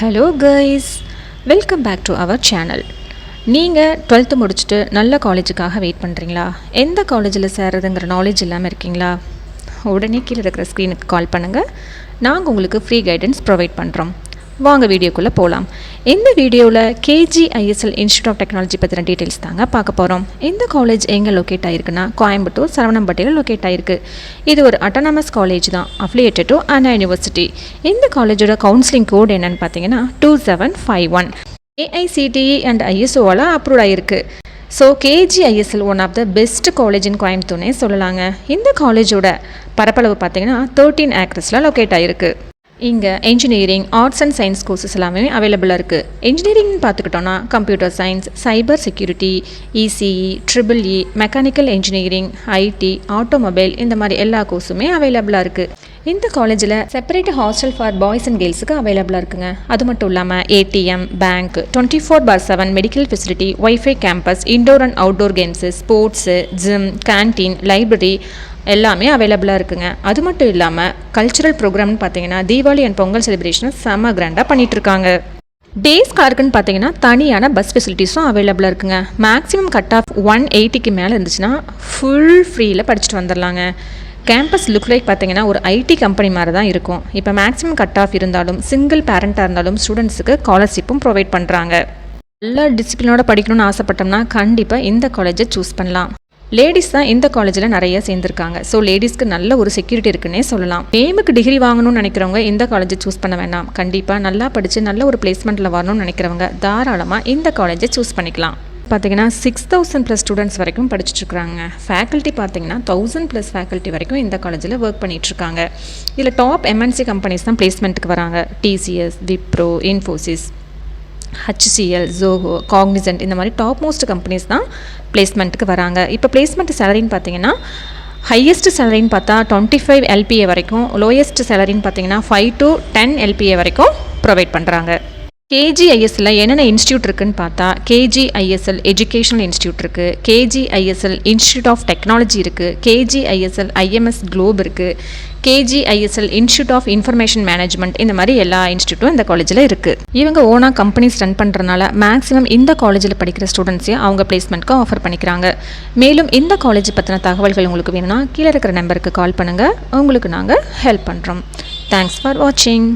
Hello guys, welcome back to our channel. நீங்கள் 12th முடிச்சுட்டு நல்ல காலேஜுக்காக வெயிட் பண்ணுறீங்களா? எந்த காலேஜில் சேர்றதுங்கிற நாலேஜ் இல்லாமல் இருக்கீங்களா? உடனே கீழே இருக்கிற ஸ்க்ரீனுக்கு கால் பண்ணுங்கள். நாங்கள் உங்களுக்கு ஃப்ரீ கைடன்ஸ் ப்ரொவைட் பண்ணுறோம். வாங்க வீடியோக்குள்ளே போகலாம். இந்த வீடியோவில் KGISL இன்ஸ்டியூட் ஆஃப் டெக்னாலஜி பற்றின டீட்டெயில்ஸ் தாங்க பார்க்க போகிறோம். இந்த காலேஜ் எங்கே லொக்கேட் ஆகிருக்குன்னா கோயம்புத்தூர் சரவணம்பட்டியில் லொக்கேட் ஆகிருக்கு. இது ஒரு அட்டானமஸ் காலேஜ் தான், அஃபிலியேட்டட் டு அண்ணா யூனிவர்சிட்டி. இந்த காலேஜோட கவுன்சிலிங் கோட் என்னன்னு பார்த்தீங்கன்னா 2751. AICTE அண்ட் ISOவால் அப்ரூவ் ஆகிருக்கு. So KGISL one of the best college in கோயம்புத்தூர்னே சொல்லலாங்க. இந்த காலேஜோட பரப்பளவு பார்த்தீங்கன்னா 13 ஏக்கர்ஸில் லொக்கேட் ஆகிருக்கு. இங்கே engineering, arts and science courses எல்லாமே அவைலபிளாக இருக்குது. இன்ஜினியரிங்னு பார்த்துக்கிட்டோன்னா computer science, cyber security, ECE, EEE, mechanical engineering, IT, automobile, இந்த மாதிரி எல்லா கோர்ஸுமே அவைலபிளாக இருக்குது. இந்த காலேஜில் separate hostel for boys and கேர்ள்ஸுக்கு அவைலபிளாக இருக்குங்க. அது மட்டும் இல்லாமல் ATM, bank, 24/7 medical facility, wifi campus, indoor and outdoor games, sports, gym, canteen, library எல்லாமே அவைலபிளாக இருக்குங்க. அது மட்டும் இல்லாமல் கல்ச்சுரல் ப்ரோக்ராம்னு பார்த்தீங்கன்னா தீபாவளி அண்ட் பொங்கல் செலிப்ரேஷனை செம்ம கிராண்டாக பண்ணிகிட்ருக்காங்க. டேஸ் காருக்குன்னு பார்த்தீங்கன்னா தனியான பஸ் ஃபெசிலிட்டிஸும் அவைலபிளாக இருக்குங்க. மேக்ஸிமம் கட் ஆஃப் 180க்கு மேலே இருந்துச்சுன்னா ஃபுல் ஃப்ரீயில் படிச்சுட்டு வந்துடலாங்க. கேம்பஸ் லுக் லைக் பார்த்தீங்கன்னா ஒரு IT கம்பெனி மாதிரி தான் இருக்கும். இப்போ மேக்ஸிமம் கட் ஆஃப் இருந்தாலும் சிங்கிள் பேரண்ட்டாக இருந்தாலும் ஸ்டூடெண்ட்ஸுக்கு ஸ்காலர்ஷிப்பும் ப்ரொவைட் பண்ணுறாங்க. நல்ல டிசிப்ளினோட படிக்கணும்னு ஆசைப்பட்டோம்னா கண்டிப்பாக இந்த காலேஜை சூஸ் பண்ணலாம். லேடிஸ் தான் இந்த காலேஜில் நிறைய சேர்ந்துருக்காங்க. ஸோ லேடிஸ்க்கு நல்ல ஒரு செக்யூரிட்டி இருக்குன்னே சொல்லலாம். நேமுக்கு டிகிரி வாங்கணும்னு நினைக்கிறவங்க இந்த காலேஜை சூஸ் பண்ண வேண்டாம். கண்டிப்பாக நல்லா படித்து நல்ல ஒரு பிளேஸ்மெண்ட்டில் வரணும்னு நினைக்கிறவங்க தாராளமாக இந்த காலேஜை சூஸ் பண்ணிக்கலாம். பார்த்தீங்கன்னா 6000+ ஸ்டூடெண்ட்ஸ் வரைக்கும் படிச்சுட்ருக்காங்க. ஃபேக்கல்ட்டி பார்த்தீங்கன்னா 1000+ ஃபேக்கல்ட்டி வரைக்கும் இந்த காலேஜில் ஒர்க் பண்ணிகிட்ருக்காங்க. இதில் டாப் MNC கம்பெனிஸ் தான் பிளேஸ்மெண்ட்டுக்கு வராங்க. TCS, Wipro, Infosys, HCL, Zoho, Cognizant, இந்த மாதிரி டாப் மோஸ்ட் கம்பெனிஸ் தான் பிளேஸ்மெண்ட்டுக்கு வராங்க. இப்போ பிளேஸ்மெண்ட் சேலரின்னு பார்த்தீங்கன்னா ஹையஸ்ட் சேலரின்னு பார்த்தா 25 LPA வரைக்கும், லோயஸ்ட் சேலரின்னு பார்த்தீங்கன்னா 5 to 10 LPA வரைக்கும் ப்ரொவைட் பண்ணுறாங்க. KGISL என்னென்ன இன்ஸ்டியூட் இருக்குதுன்னு பார்த்தா KGISL எஜுகேஷனல் இன்ஸ்டியூட் இருக்குது, KGISL இன்ஸ்டியூட் ஆஃப் டெக்னாலஜி இருக்குது, KGISL IMS குளோப் இருக்குது, KGISL institute of information management, இந்த மாதிரி எல்லா இன்ஸ்டியூட்டும் இந்த காலேஜில் இருக்குது. இவங்க ஓனாக கம்பெனிஸ் ரன் பண்ணுறதுனால மேக்ஸிமம் இந்த காலேஜில் படிக்கிற ஸ்டூடெண்ட்ஸையும் அவங்க பிளேஸ்மெண்ட்க்கு ஆஃபர் பண்ணிக்கிறாங்க. மேலும் இந்த காலேஜ் பற்றின தகவல்கள் உங்களுக்கு வேணும்னா கீழே இருக்கிற நம்பருக்கு கால் பண்ணுங்கள். உங்களுக்கு நாங்கள் ஹெல்ப் பண்ணுறோம். தேங்க்ஸ் ஃபார் வாட்சிங்.